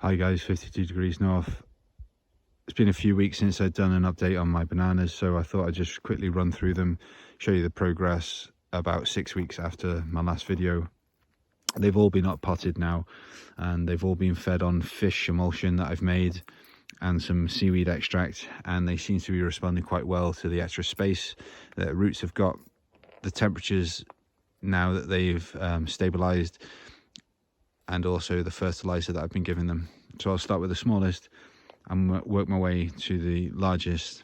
Hi guys, 52 degrees north. It's been a few weeks since I'd done an update on my bananas, so I thought I'd just quickly run through them, show you the progress about 6 weeks after my last video. They've all been up potted now, and they've all been fed on fish emulsion that I've made and some seaweed extract, and they seem to be responding quite well to the extra space that roots have got. The temperatures now that they've stabilized, and also the fertilizer that I've been giving them. So I'll start with the smallest and work my way to the largest.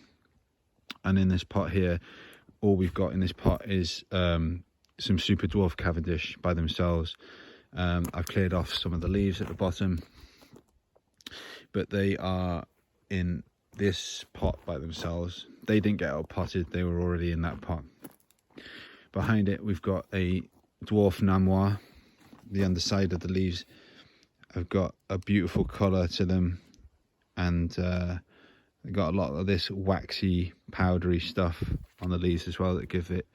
And in this pot here, all we've got in this pot is some super dwarf Cavendish by themselves. I've cleared off some of the leaves at the bottom, but they are in this pot by themselves. They didn't get out potted, they were already in that pot. Behind it we've got a dwarf NAMWAH. The underside of the leaves have got a beautiful colour to them, and they've got a lot of this waxy powdery stuff on the leaves as well that give it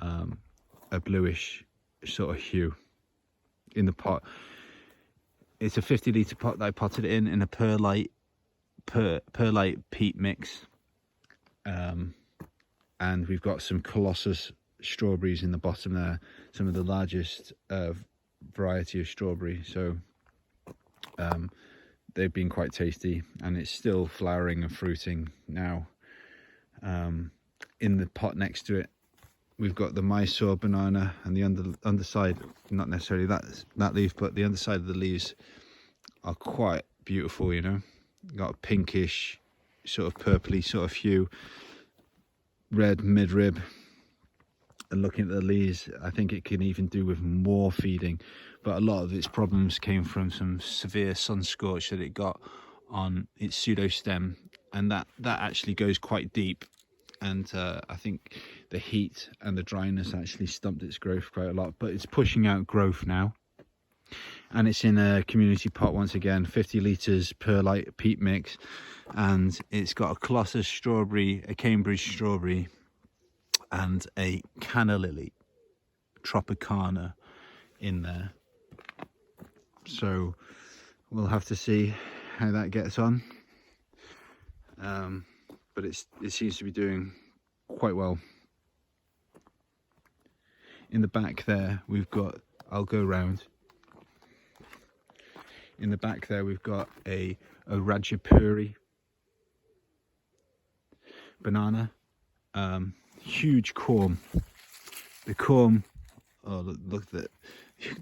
a bluish sort of hue. In the pot, it's a 50-litre pot that I potted it in a perlite peat mix, and we've got some Colossus strawberries in the bottom there, some of the largest variety of strawberry. So they've been quite tasty, and it's still flowering and fruiting now. In the pot next to it we've got the Mysore banana, and the underside, not necessarily that leaf, but the underside of the leaves are quite beautiful, you know. Got a pinkish sort of purpley sort of hue, red midrib. And looking at the leaves, I think it can even do with more feeding, but a lot of its problems came from some severe sun scorch that it got on its pseudo stem, and that actually goes quite deep. And I think the heat and the dryness actually stumped its growth quite a lot, but it's pushing out growth now. And it's in a community pot once again, 50 litres perlite peat mix, and it's got a Colossus strawberry, a Cambridge strawberry, and a canna lily tropicana in there. So we'll have to see how that gets on. But it seems to be doing quite well. In the back there we've got, I'll go round. In the back there we've got a Rajapuri banana, huge corm. The corm, oh look at that,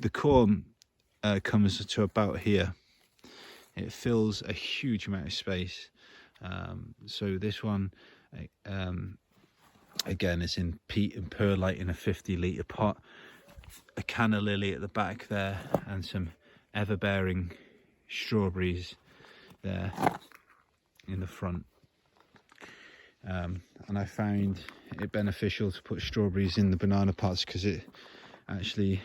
the corm comes to about here. It fills a huge amount of space. So this one again is in peat and perlite in a 50-litre pot. A canna lily at the back there, and some ever-bearing strawberries there in the front. And I find it beneficial to put strawberries in the banana pots because it actually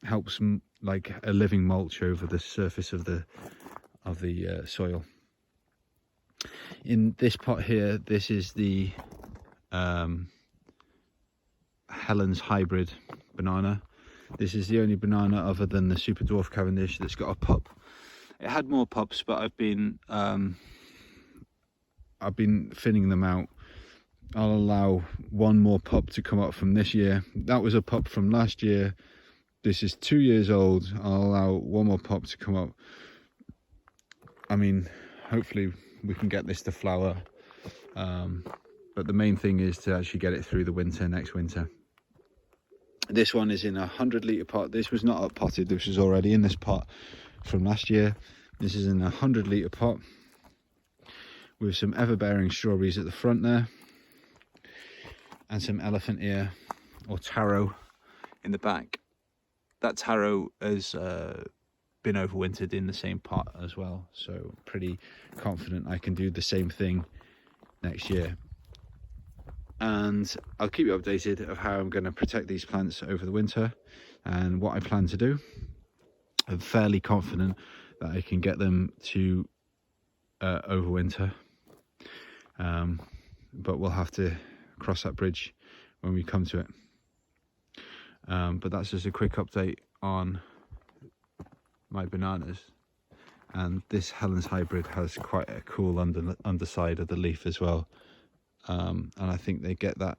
helps like a living mulch over the surface of the soil. In this pot here, this is the Helen's hybrid banana. This is the only banana other than the super dwarf Cavendish that's got a pup. It had more pups, but I've been thinning them out. I'll allow one more pup to come up from this year. That was a pup from last year. This is 2 years old. I'll allow one more pup to come up. I mean, hopefully we can get this to flower, but the main thing is to actually get it through the winter, next winter. This one is in a 100-litre pot. This was not up potted, this was already in this pot from last year. This is in a 100-litre pot with some ever-bearing strawberries at the front there, and some elephant ear or taro in the back. That taro has been overwintered in the same pot as well, so pretty confident I can do the same thing next year. And I'll keep you updated of how I'm going to protect these plants over the winter and what I plan to do. I'm fairly confident that I can get them to overwinter, but we'll have to cross that bridge when we come to it. But that's just a quick update on my bananas, And this Helen's hybrid has quite a cool underside of the leaf as well. And I think they get that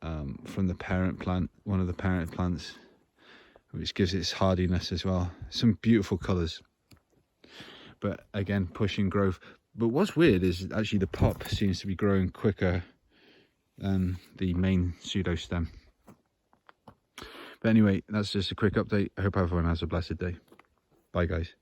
from the parent plant, one of the parent plants, which gives it its hardiness as well. Some beautiful colours, but again, pushing growth. But what's weird is actually the pop seems to be growing quicker than the main pseudo stem. But anyway, that's just a quick update. I hope everyone has a blessed day. Bye guys.